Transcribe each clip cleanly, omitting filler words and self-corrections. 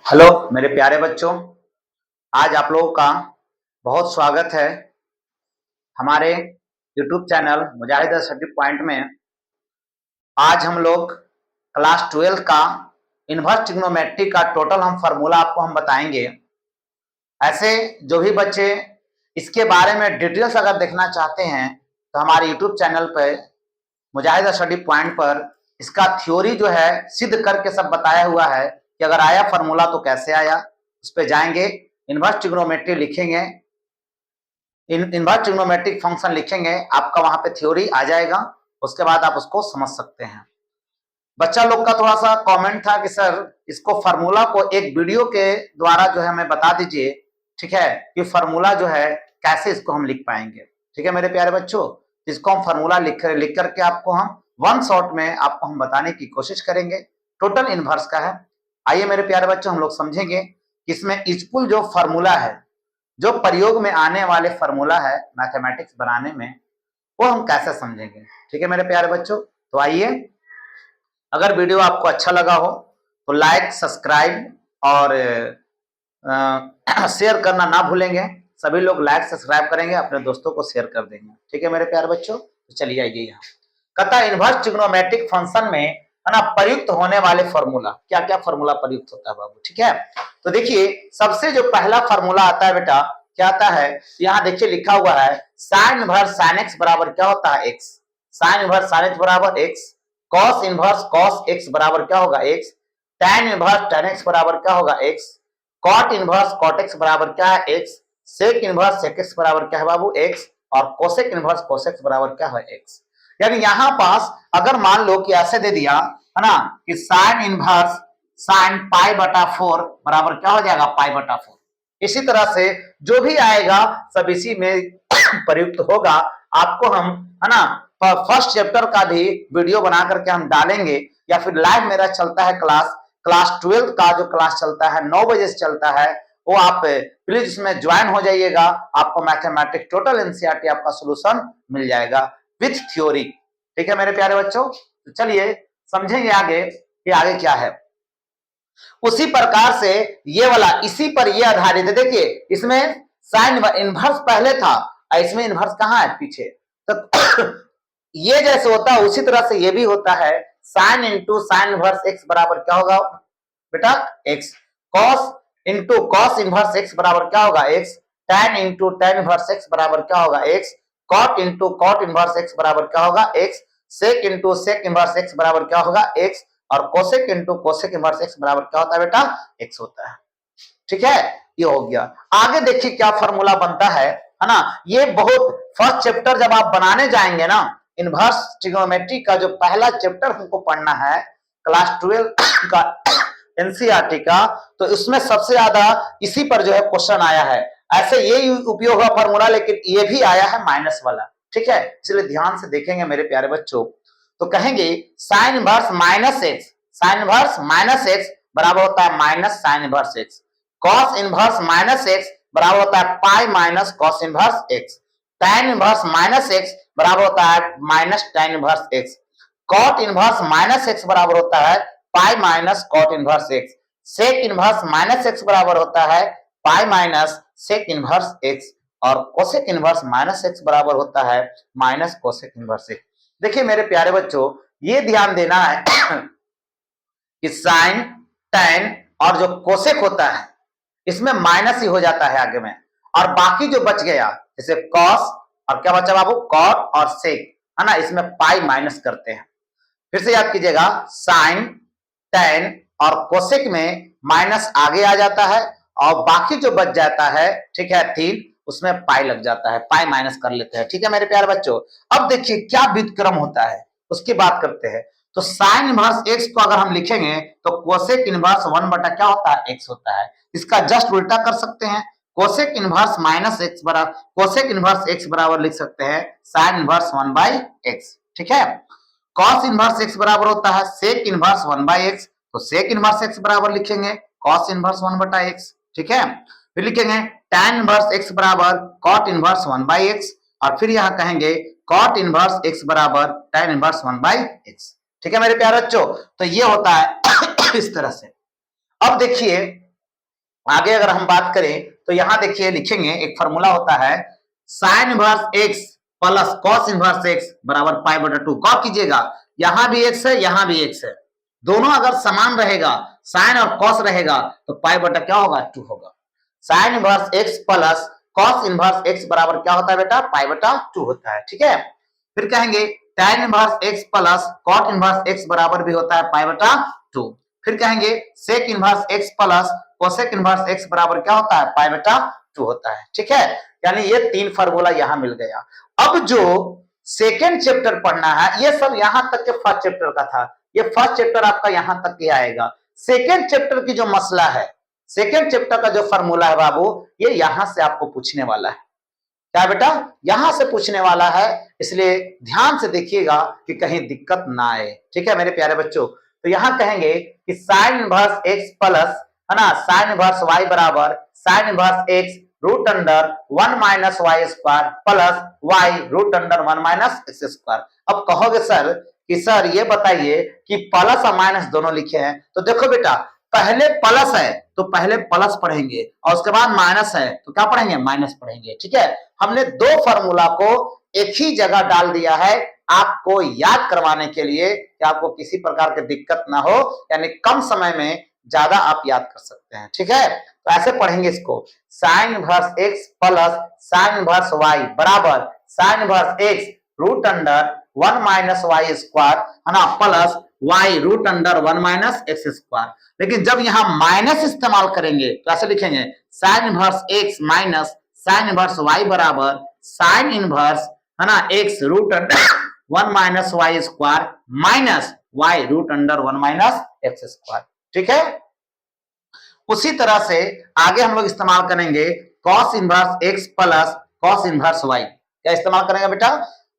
Hello मेरे प्यारे बच्चों, आज आप लोगों का बहुत स्वागत है हमारे YouTube चैनल मुजाहिद स्टडी पॉइंट में। आज हम लोग क्लास 12 का इनवर्स ट्रिग्नोमेट्री का टोटल फार्मूला आपको बताएंगे। ऐसे जो भी बच्चे इसके बारे में डिटेल्स अगर देखना चाहते हैं तो हमारे YouTube चैनल पर मुजाहिद स्टडी पॉइंट पर इसका थ्योरी जो है सिद्ध करके सब बताया हुआ है कि अगर आया फार्मूला तो कैसे आया। उस पर जाएंगे, इनवर्स ट्रिग्नोमेट्री लिखेंगे, इनवर्स ट्रिग्नोमेट्रिक फंक्शन लिखेंगे, आपका वहां पे थ्योरी आ जाएगा। उसके बाद आप उसको समझ सकते हैं। बच्चा लोग का थोड़ा सा कमेंट था कि सर इसको फार्मूला को एक वीडियो के द्वारा जो है हमें बता दीजिए, ठीक है, कि फार्मूला जो है कैसे इसको हम लिख पाएंगे। ठीक है मेरे प्यारे बच्चों, इसको हम फार्मूला लिख करके आपको हम वन शॉट में आपको हम बताने की कोशिश करेंगे। टोटल इनवर्स का है। आइए मेरे प्यारे बच्चों, हम लोग समझेंगे इसमें इजपुल जो फार्मूला है, जो प्रयोग में आने वाले फार्मूला है मैथमेटिक्स बनाने में, वो हम कैसे समझेंगे। ठीक है मेरे प्यारे बच्चों, तो आइए, अगर वीडियो आपको अच्छा लगा हो तो लाइक, सब्सक्राइब और शेयर करना ना भूलेंगे। सभी लोग लाइक सब्सक्राइब करेंगे, अपने दोस्तों को शेयर कर देंगे। ठीक है मेरे प्यारे बच्चों, तो चलिए आइए यहाँ। कहता इनवर्स ट्रिग्नोमेट्रिक फंक्शन में है ना प्रयुक्त होने वाले फार्मूला, क्या क्या फार्मूला प्रयुक्त होता है बाबू। ठीक है, तो देखिए सबसे जो पहला फार्मूला आता है बेटा, क्या आता है, यहाँ देखिए लिखा हुआ है साइन इनवर्स साइन एक्स बराबर क्या होता है x. Sine inverse sine x बराबर x, cos inverse cos x बराबर क्या होगा x, tan inverse tan x बराबर क्या होगा x, cot inverse cot x बराबर क्या है x, sec inverse sec x बराबर क्या है बाबू एक्स, और कोसेक इनवर्स कोसेक बराबर क्या है एक्स। यानी यहां पास अगर मान लो कि ऐसे दे दिया है ना कि साइन इनवर्स साइन पाई बटा 4 बराबर क्या हो जाएगा पाई बटा 4। इसी तरह से जो भी आएगा सब इसी में प्रयुक्त होगा। आपको हम है ना फर्स्ट चैप्टर का भी वीडियो बना करके हम डालेंगे, या फिर लाइव मेरा चलता है क्लास 12 का जो क्लास चलता है 9 बजे से चलता है, वो आप प्लीज इसमें ज्वाइन हो जाइएगा। आपको मैथमेटिक्स टोटल एनसीईआरटी आपका सोल्यूशन मिल जाएगा विथ थ्योरी। ठीक है मेरे प्यारे बच्चों, तो चलिए समझेंगे आगे कि आगे क्या है। उसी प्रकार से ये वाला इसी पर ये आधारित है। देखिए इसमें साइन इनवर्स पहले था, इसमें इनवर्स कहाँ है पीछे, तो ये जैसे होता है उसी तरह से ये भी होता है। Sine into sine inverse x बराबर क्या होगा बेटा x, cos into cos inverse x बराबर क्या होगा x, tan into tan inverse x बराबर क्या होगा x, cot into cot inverse x बराबर क्या होगा x, sec into sec inverse x बराबर क्या होगा एक्स, और cosec into cosec inverse x बराबर क्या होता है बेटा एक्स होता है। ठीक है, ये हो गया। आगे देखिए क्या फॉर्मूला बनता है ना। ये बहुत फर्स्ट चैप्टर जब आप बनाने जाएंगे ना, इनवर्स ट्रिग्नोमेट्री का जो पहला चैप्टर हमको पढ़ना है क्लास 12 का एनसीईआरटी का, तो इसमें सबसे ज्यादा इसी पर जो है क्वेश्चन आया है। ऐसे ये उपयोग हुआ फॉर्मूला, लेकिन ये भी आया है माइनस वाला। ठीक है, इसलिए ध्यान से देखेंगे मेरे प्यारे बच्चों। तो कहेंगे sine inverse minus x, sine inverse minus x बराबर होता है minus sine inverse x, cos inverse minus x बराबर होता है pi minus cos inverse x, tan inverse minus x बराबर होता है minus tan inverse x, cot inverse minus x बराबर होता है pi minus cot inverse x, sec inverse minus x बराबर होता है pi minus sec inverse x, और कोसेक इनवर्स माइनस एक्स बराबर होता है माइनस कोसेक इनवर्स एक्स। देखिए मेरे प्यारे बच्चों, ये ध्यान देना है कि साइन टैन और जो कोसेक होता है इसमें माइनस ही हो जाता है आगे में, और बाकी जो बच गया जैसे कॉस और क्या बचा बाबू कॉट और सेक है ना, इसमें पाई माइनस करते हैं। फिर से याद कीजिएगा, साइन टैन और कोसेक में माइनस आगे आ जाता है, और बाकी जो बच जाता है ठीक है तीन, उसमें पाई लग जाता है, पाई माइनस कर लेते हैं। ठीक है मेरे प्यारे बच्चों, अब देखिए क्या व्युत्क्रम होता है उसकी बात करते हैं। तो साइन इनवर्स एक्स को अगर हम लिखेंगे तो कोसेक इनवर्स 1 बटा क्या होता है एक्स होता है। इसका जस्ट उल्टा कर सकते हैं, कोसेक इनवर्स माइनस एक्स बराबर कोसेक इनवर्स एक्स बराबर लिख सकते हैं साइन इनवर्स 1 बाई एक्स। ठीक है, कॉस इनवर्स एक्स बराबर होता है सेक इनवर्स 1 बाई एक्स, तो सेक इनवर्स एक्स बराबर लिखेंगे कॉस इनवर्स 1 बटा एक्स। ठीक है, फिर लिखेंगे टैन इनवर्स एक्स बराबर कॉट इनवर्स 1 बाई एक्स, और फिर यहां कहेंगे कॉट इनवर्स एक्स बराबर टैन इनवर्स 1 बाई एक्स। ठीक है मेरे प्यारे बच्चों, तो ये होता है इस तरह से। अब देखिए आगे अगर हम बात करें तो यहां देखिए लिखेंगे एक फॉर्मूला होता है sign inverse x plus cos inverse x बराबर पाई बटा 2। गौर कीजिएगा यहां भी एक्स है यहां भी एक्स है, दोनों अगर समान रहेगा साइन और कॉस रहेगा तो पाई बटा क्या होगा 2 होगा। Sign inverse x plus cos inverse x बराबर क्या होता है बेटा पाई बटा 2 होता है। ठीक है, फिर कहेंगे tan inverse x plus cot inverse x बराबर भी होता है पाई बटा 2। फिर कहेंगे sec inverse x plus cosec inverse x बराबर क्या होता है पाई बटा 2 होता है। ठीक है, यानी ये 3 फार्मूला यहां मिल गया। अब जो सेकेंड चैप्टर पढ़ना है ये सब यहां तक के फर्स्ट चैप्टर का था, ये फर्स्ट चैप्टर आपका यहां तक ही आएगा। सेकेंड चैप्टर की जो मसला है, सेकेंड चैप्टर का जो फार्मूला है बाबू, ये यहां से आपको पूछने वाला है। क्या बेटा यहां से पूछने वाला है, इसलिए ध्यान से देखिएगा कि कहीं दिक्कत ना आए। ठीक है मेरे प्यारे बच्चों, तो यहां कहेंगे कि साइन इनवर्स एक्स प्लस है ना साइन इनवर्स वाई बराबर sine inverse x root under 1 minus y square plus y root under 1 minus x square. अब कहोगे सर कि सर ये बताइए कि प्लस और माइनस दोनों लिखे हैं, तो देखो बेटा पहले प्लस है तो पहले प्लस पढ़ेंगे और उसके बाद माइनस है तो क्या पढ़ेंगे माइनस पढ़ेंगे। ठीक है, हमने दो फार्मूला को एक ही जगह डाल दिया है आपको याद करवाने के लिए कि आपको किसी प्रकार की दिक्कत ना हो, यानी कम समय में ज्यादा आप याद कर सकते हैं। ठीक है, तो ऐसे पढ़ेंगे इसको sine inverse x plus sine inverse y बराबर sine inverse x root under 1 minus y square है ना plus y root under 1 minus x square. लेकिन जब यहां माइनस इस्तेमाल करेंगे तो ऐसे लिखेंगे sine inverse x minus sine inverse y बराबर साइन इनवर्स है ना x root under 1 minus y square minus y root under 1 minus x square. ठीक है, उसी तरह से आगे हम लोग इस्तेमाल करेंगे cos inverse x plus cos inverse y। क्या इस्तेमाल करेंगे बेटा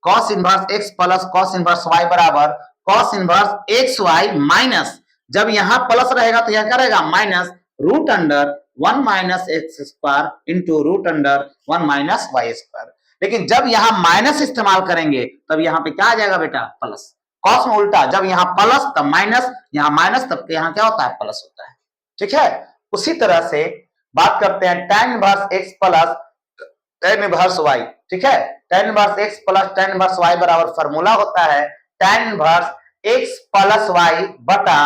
cos inverse x plus cos inverse y बराबर cos inverse x y minus, जब यहां प्लस रहेगा तो यहां क्या रहेगा minus root under 1 minus x square into root under 1 minus y square. लेकिन जब यहां माइनस इस्तेमाल करेंगे तब यहां पे क्या आ जाएगा बेटा प्लस। कॉस में उल्टा, जब यहां प्लस तब माइनस, यहां माइनस तब यहां क्या होता है प्लस होता है। ठीक है, उसी तरह से बात करते हैं tan inverse x plus tan inverse y। ठीक है, tan inverse x plus tan inverse y बराबर फार्मूला होता है tan inverse x plus y बटा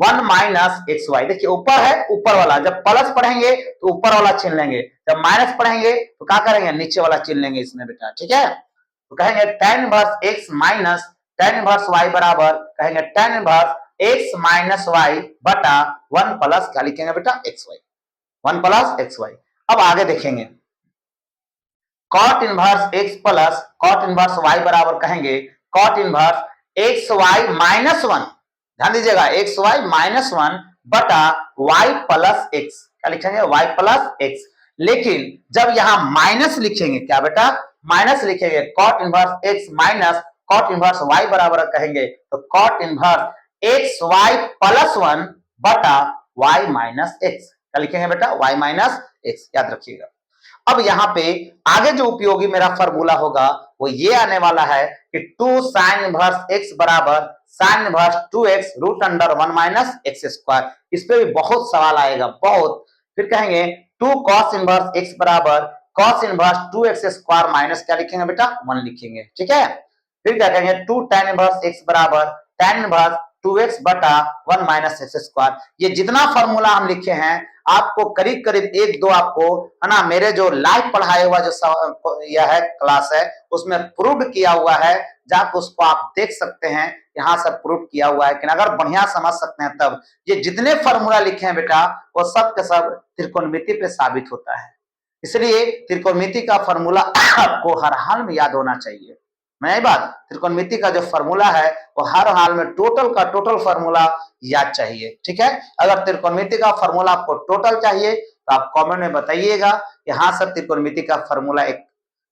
1 माइनस एक्स वाई। देखिए ऊपर है ऊपर वाला, जब प्लस पढ़ेंगे तो ऊपर वाला छीन लेंगे, जब माइनस पढ़ेंगे तो क्या करेंगे नीचे वाला छीन लेंगे इसमें बेटा। ठीक है, तो कहेंगे tan inverse x minus tan inverse y बराबर कहेंगे tan inverse x minus y बटा 1 प्लस क्या लिखेंगे बेटा x y, 1 plus x y. अब आगे देखेंगे cot inverse x plus cot inverse y बराबर कहेंगे cot inverse x y minus 1, ध्यान दीजिएगा एक्स वाई माइनस 1 बटा y प्लस एक्स, क्या लिखेंगे y प्लस एक्स। लेकिन जब यहां माइनस लिखेंगे क्या बेटा माइनस लिखेंगे cot inverse x minus cot inverse y बराबर कहेंगे तो cot inverse x y plus 1 बटा y माइनस एक्स, क्या लिखेंगे बेटा y माइनस एक्स, याद रखिएगा। अब यहाँ पे आगे जो उपयोगी मेरा फार्मूला होगा वो ये आने वाला है कि 2 साइन इनवर्स x बराबर sine inverse 2x root under 1 minus x square. इस पे भी बहुत सवाल आएगा बहुत। फिर कहेंगे 2 cos इनवर्स x बराबर cos inverse 2x square minus क्या लिखेंगे बेटा 1 लिखेंगे। ठीक है, फिर क्या कहेंगे 2 tan इनवर्स x बराबर tan इनवर्स 2x बटा 1 माइनस एक्स स्क्वायर। ये जितना फार्मूला हम लिखे हैं आपको करीब करीब एक दो आपको है ना मेरे जो लाइव पढ़ाए हुआ जो यह है क्लास है उसमें प्रूव किया हुआ है, जाकर उसको आप देख सकते हैं, यहाँ सब प्रूव किया हुआ है कि अगर बढ़िया समझ सकते हैं तब ये जितने फार्मूला लिखे हैं बेटा वो सब के सब त्रिकोणमिति पे साबित होता है। इसलिए त्रिकोणमिति का फार्मूला आपको हर हाल में याद होना चाहिए। नई बात त्रिकोणमिति का जो फार्मूला है वो हर हाल में टोटल का टोटल फार्मूला याद चाहिए। ठीक है, अगर त्रिकोणमिति का फार्मूला आपको टोटल चाहिए तो आप कमेंट में बताइएगा, यहाँ से त्रिकोणमिति का फार्मूला एक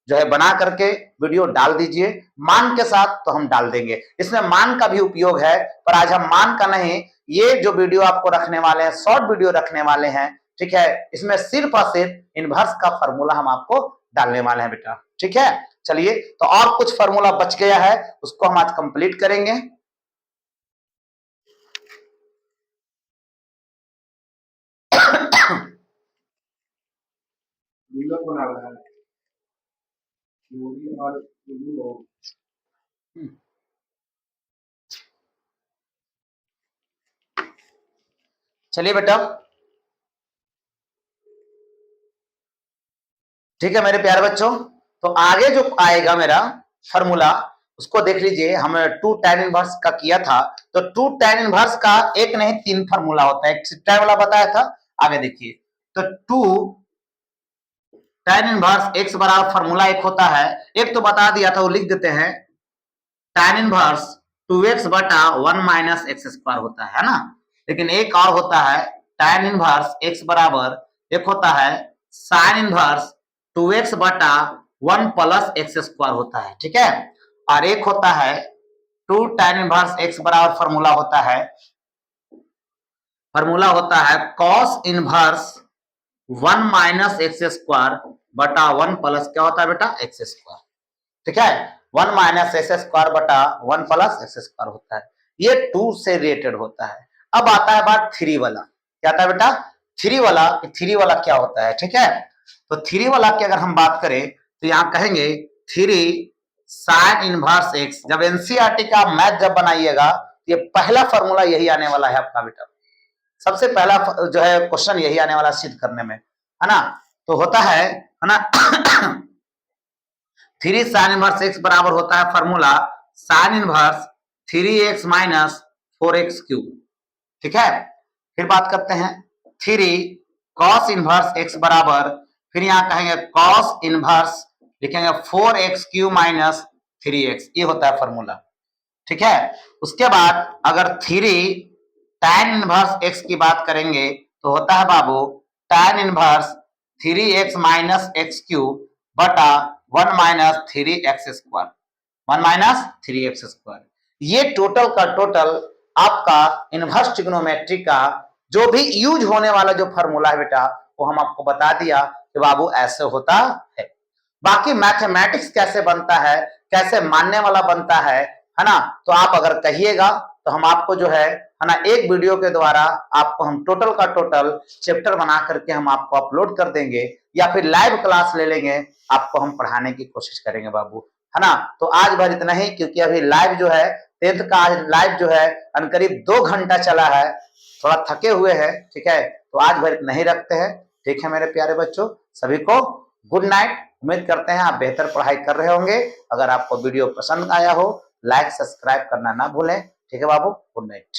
जो है बना करके वीडियो डाल दीजिए मान के साथ, तो हम डाल देंगे। इसमें मान का भी उपयोग है पर आज हम मान का नहीं, ये जो वीडियो आपको रखने वाले हैं शॉर्ट वीडियो रखने वाले हैं। ठीक है, इसमें सिर्फ और सिर्फ इनवर्स का फार्मूला हम आपको डालने वाले हैं बेटा। ठीक है, चलिए तो और कुछ फार्मूला बच गया है उसको हम आज कंप्लीट करेंगे। बना रहा है मोदी और लोग। चलिए बेटा, ठीक है मेरे प्यारे बच्चों। तो आगे जो आएगा मेरा फॉर्मूला उसको देख लीजिए। हम 2 tan इनवर्स का किया था, तो 2 tan इनवर्स का एक नहीं 3 फॉर्मूला होता है। एक सिट्टा वाला बताया था, आगे देखिए। तो 2 tan इनवर्स x बराबर फॉर्मूला एक होता है, एक तो बता दिया था वो लिख देते हैं, tan इनवर्स 2x बटा 1 माइनस एक्स स्क्वायर होता है ना। लेकिन एक और होता है tan इनवर्स x बराबर, एक होता है sin इनवर्स 2x बटा 1 प्लस एक्स स्क्वायर होता है, ठीक है। और एक होता है 2 tan इनवर्स x बराबर फॉर्मूला होता है cos inverse 1 minus x square बटा 1 प्लस क्या होता है बेटा एक्स स्क्वायर, ठीक है। 1 माइनस एक्स स्क्वायर बटा 1 प्लस एक्स स्क्वायर होता है, ये 2 से रिलेटेड होता है। अब आता है बात 3 वाला, क्या आता है बेटा 3 वाला। 3 वाला क्या होता है, ठीक है। तो 3 वाला की अगर हम बात करें तो यहां कहेंगे 3 साइन इनवर्स एक्स। जब एनसीईआरटी का मैथ जब बनाइएगा ये पहला फॉर्मूला यही आने वाला है आपका बेटा, सबसे पहला जो है क्वेश्चन यही आने वाला सिद्ध करने में, है ना। तो होता है ना 3 साइन इनवर्स एक्स बराबर होता है formula sine inverse 3x minus 4x cube, ठीक है। फिर बात करते हैं 3 cos इनवर्स x बराबर, फिर यहां कहेंगे cos इनवर्स लिखेंगे 4x क्यूब माइनस 3x, ये होता है फॉर्मूला, ठीक है। उसके बाद अगर 3 tan इनवर्स x की बात करेंगे तो होता है बाबू tan inverse 3x minus x cube बटा 1 minus 3x square, 1 minus 3x square. ये टोटल का टोटल आपका इनवर्स ट्रिग्नोमेट्री का जो भी यूज होने वाला जो फॉर्मूला है बेटा वो हम आपको बता दिया कि बाबू ऐसे होता है। बाकी मैथमेटिक्स कैसे बनता है, कैसे मानने वाला बनता है ना, तो आप अगर कहिएगा तो हम आपको जो है ना एक वीडियो के द्वारा आपको हम टोटल का टोटल चैप्टर बना करके हम आपको अपलोड कर देंगे, या फिर लाइव क्लास ले लेंगे, आपको हम पढ़ाने की कोशिश करेंगे बाबू, है ना। तो आज भर इतना ही, क्योंकि अभी लाइव जो है 10th का आज लाइव जो है करीब 2 घंटा चला है, थोड़ा थके हुए हैं, ठीक है। तो आज भर इतना ही रखते हैं, ठीक है मेरे प्यारे बच्चों। सभी को गुड नाइट। उम्मीद करते हैं आप बेहतर पढ़ाई कर रहे होंगे। अगर आपको वीडियो पसंद आया हो लाइक सब्सक्राइब करना ना भूलें, ठीक है बाबू, गुड नाइट।